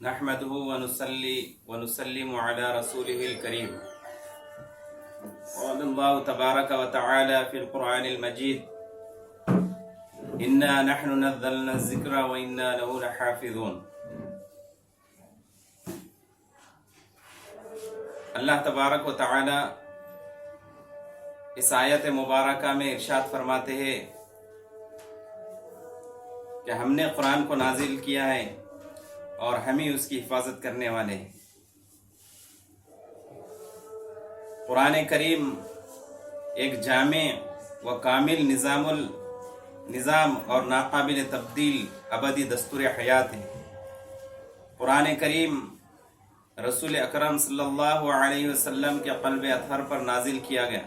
نحمده ونصلي ونسلم على رسوله الكريم. قال الله تبارك وتعالى في القرآن المجيد: إنا نحن نزلنا الذكر وإنا له لحافظون. اللہ تبارک و تعالی اس آیت مبارکہ میں ارشاد فرماتے ہیں کہ ہم نے قرآن کو نازل کیا ہے اور ہم ہی اس کی حفاظت کرنے والے ہیں. قرآن کریم ایک جامع و کامل نظام اور ناقابل تبدیل ابدی دستور حیات ہے. قرآن کریم رسول اکرم صلی اللہ علیہ وسلم کے قلب اطہر پر نازل کیا گیا.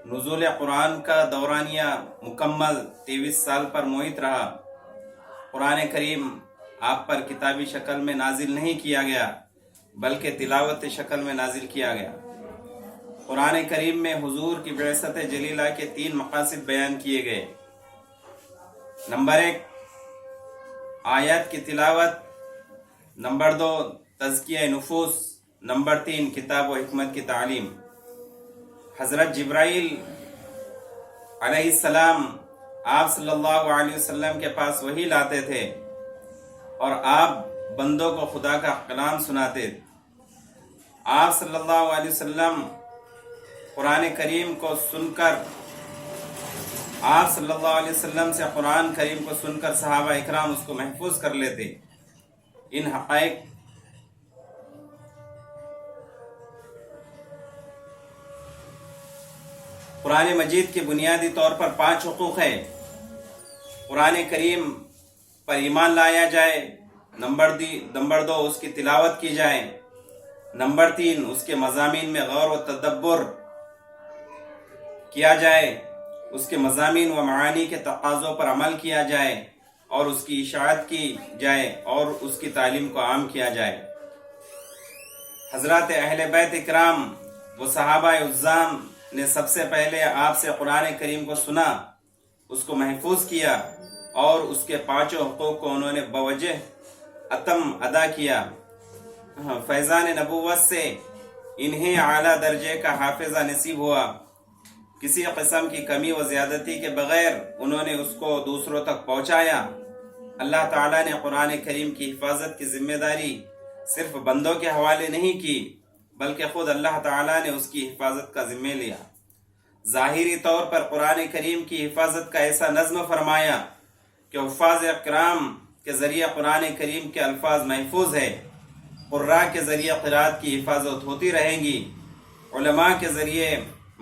نزول قرآن کا دورانیہ مکمل 23 سال پر محیط رہا. قرآن کریم آپ پر کتابی شکل میں نازل نہیں کیا گیا بلکہ تلاوت شکل میں نازل کیا گیا. قرآن کریم میں حضور کی بعثت جلیلہ کے 3 مقاصد بیان کیے گئے. نمبر 1 آیات کی تلاوت، نمبر 2 تزکیہ نفوس، نمبر 3 کتاب و حکمت کی تعلیم. حضرت جبرائیل علیہ السلام آپ صلی اللہ علیہ وسلم کے پاس وحی لاتے تھے اور آپ بندوں کو خدا کا کلام سناتے. آپ صلی اللہ علیہ وسلم قرآن کریم کو سن کر قرآن کریم کو سن کر صحابہ اکرام اس کو محفوظ کر لیتے. ان حقائق قرآن مجید کے بنیادی طور پر 5 حقوق ہیں. قرآن کریم پر ایمان لایا جائے، نمبر 2 اس کی تلاوت کی جائے، نمبر 3 اس کے مضامین میں غور و تدبر کیا جائے، اس کے مضامین و معانی کے تقاضوں پر عمل کیا جائے اور اس کی اشاعت کی جائے اور اس کی تعلیم کو عام کیا جائے. حضرات اہل بیت اکرام و صحابہ عظام نے سب سے پہلے آپ سے قرآن کریم کو سنا، اس کو محفوظ کیا اور اس کے 5 حقوق کو انہوں نے بوجہ اتم ادا کیا. فیضان نبوت سے انہیں اعلیٰ درجے کا حافظہ نصیب ہوا. کسی قسم کی کمی و زیادتی کے بغیر انہوں نے اس کو دوسروں تک پہنچایا. اللہ تعالیٰ نے قرآن کریم کی حفاظت کی ذمہ داری صرف بندوں کے حوالے نہیں کی بلکہ خود اللہ تعالیٰ نے اس کی حفاظت کا ذمہ لیا. ظاہری طور پر قرآن کریم کی حفاظت کا ایسا نظم فرمایا کہ حفاظ اکرام کے ذریعے قرآن کریم کے الفاظ محفوظ ہے، قراء کے ذریعے قرات کی حفاظت ہوتی رہیں گی، علماء کے ذریعے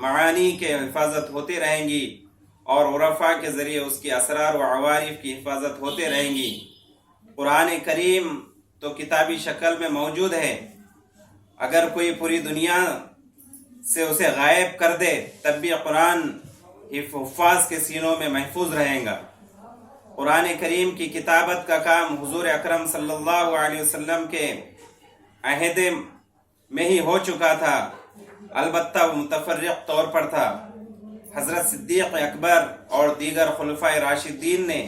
معانی کے حفاظت ہوتی رہیں گی اور عرفاء کے ذریعے اس کی اسرار و عوارف کی حفاظت ہوتے رہیں گی. قرآن کریم تو کتابی شکل میں موجود ہے، اگر کوئی پوری دنیا سے اسے غائب کر دے تب بھی قرآن حفاظ کے سینوں میں محفوظ رہیں گا. قرآن کریم کی کتابت کا کام حضور اکرم صلی اللہ علیہ وسلم کے عہد میں ہی ہو چکا تھا، البتہ وہ متفرق طور پر تھا. حضرت صدیق اکبر اور دیگر خلفائے راشدین نے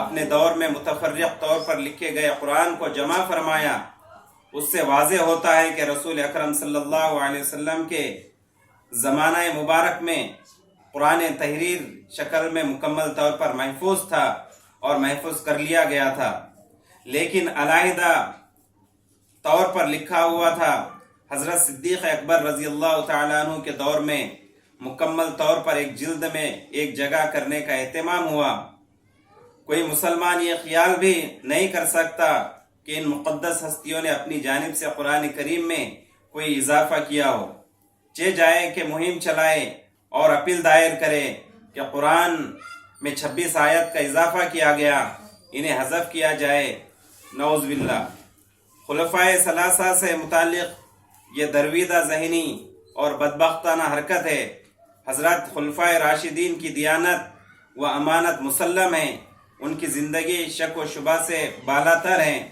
اپنے دور میں متفرق طور پر لکھے گئے قرآن کو جمع فرمایا. اس سے واضح ہوتا ہے کہ رسول اکرم صلی اللہ علیہ وسلم کے زمانہ مبارک میں قرآن تحریر شکل میں مکمل طور پر محفوظ تھا اور محفوظ کر لیا گیا تھا، لیکن علیحدہ طور پر لکھا ہوا تھا. حضرت صدیق اکبر رضی اللہ تعالیٰ عنہ کے دور میں مکمل طور پر ایک جلد میں ایک جگہ کرنے کا اہتمام ہوا. کوئی مسلمان یہ خیال بھی نہیں کر سکتا کہ ان مقدس ہستیوں نے اپنی جانب سے قرآن کریم میں کوئی اضافہ کیا ہو. جائے کہ مہم چلائے اور اپیل دائر کرے کہ قرآن میں 26 آیت کا اضافہ کیا گیا، انہیں حذف کیا جائے، نعوذ باللہ. خلفائے ثلاثہ سے متعلق یہ درویدہ ذہنی اور بدبختانہ حرکت ہے. حضرت خلفائے راشدین کی دیانت و امانت مسلم ہے، ان کی زندگی شک و شبہ سے بالاتر ہیں.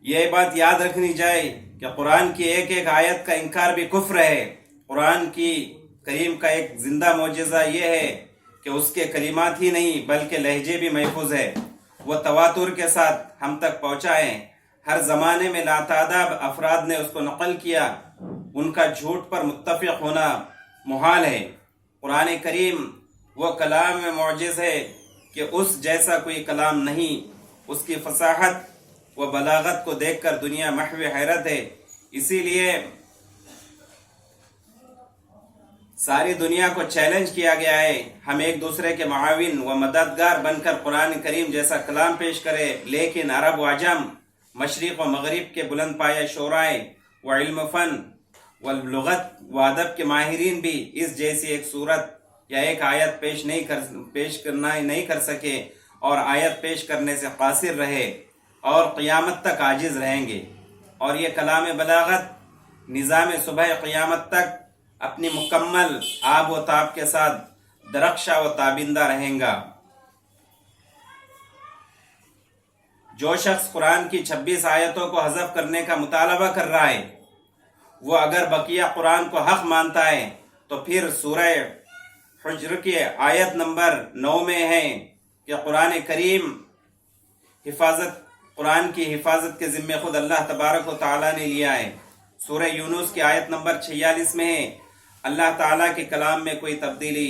یہ بات یاد رکھنی جائے کہ قرآن کی ایک ایک آیت کا انکار بھی کفر ہے. قرآن کی کریم کا ایک زندہ معجزہ یہ ہے کہ اس کے کلمات ہی نہیں بلکہ لہجے بھی محفوظ ہے، وہ تواتر کے ساتھ ہم تک پہنچا ہے۔ ہر زمانے میں لاتعداد افراد نے اس کو نقل کیا، ان کا جھوٹ پر متفق ہونا محال ہے۔ قرآن کریم وہ کلام معجز ہے کہ اس جیسا کوئی کلام نہیں، اس کی فصاحت و بلاغت کو دیکھ کر دنیا محو حیرت ہے۔ اسی لیے ساری دنیا کو چیلنج کیا گیا ہے ہم ایک دوسرے کے معاون و مددگار بن کر قرآن کریم جیسا کلام پیش کرے، لیکن عرب و عجم، مشرق و مغرب کے بلند پایہ شعرائے و علم فن و لغت و ادب کے ماہرین بھی اس جیسی ایک صورت یا ایک آیت پیش کرنا نہیں کر سکے، اور آیت پیش کرنے سے قاصر رہے اور قیامت تک عاجز رہیں گے۔ اور یہ کلام بلاغت نظام صبح قیامت تک اپنی مکمل آب و تاب کے ساتھ درخشاں و تابندہ رہیں گا۔ جو شخص قرآن کی 26 آیتوں کو حذف کرنے کا مطالبہ کر رہا ہے، وہ اگر بقیہ قرآن کو حق مانتا ہے تو پھر سورہ حجر کی آیت نمبر 9 میں ہے کہ قرآن کی حفاظت کے ذمے خود اللہ تبارک و تعالیٰ نے لیا ہے۔ سورہ یونس کی آیت نمبر 46 میں ہے اللہ تعالیٰ کے کلام میں کوئی تبدیلی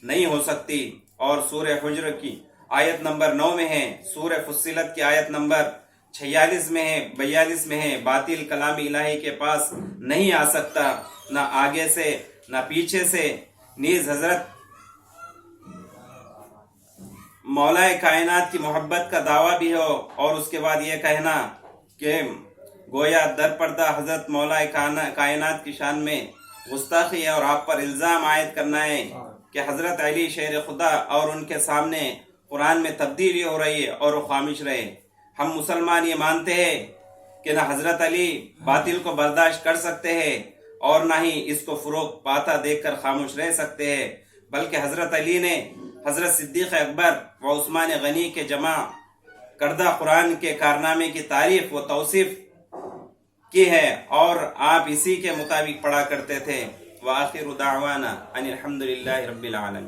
نہیں ہو سکتی، اور سورہ حجر کی آیت نمبر 9 میں ہے، سورہ فصلت کی آیت نمبر 46 میں ہے، 42 میں ہے، باطل کلام الہی کے پاس نہیں آ سکتا، نہ آگے سے نہ پیچھے سے۔ نیز حضرت مولا کائنات کی محبت کا دعویٰ بھی ہو، اور اس کے بعد یہ کہنا کہ گویا در پردہ حضرت مولا کائنات کی شان میں گستاخی ہے، اور آپ پر الزام عائد کرنا ہے کہ حضرت علی شیر خدا اور ان کے سامنے قرآن میں تبدیلی ہو رہی ہے اور وہ خاموش رہے۔ ہم مسلمان یہ مانتے ہیں کہ نہ حضرت علی باطل کو برداشت کر سکتے ہیں اور نہ ہی اس کو فروغ پاتا دیکھ کر خاموش رہ سکتے ہیں، بلکہ حضرت علی نے حضرت صدیق اکبر و عثمان غنی کے جمع کردہ قرآن کے کارنامے کی تعریف و توصیف کی ہے، اور آپ اسی کے مطابق پڑھا کرتے تھے۔ وآخر دعوانا ان الحمدللہ رب العالمین۔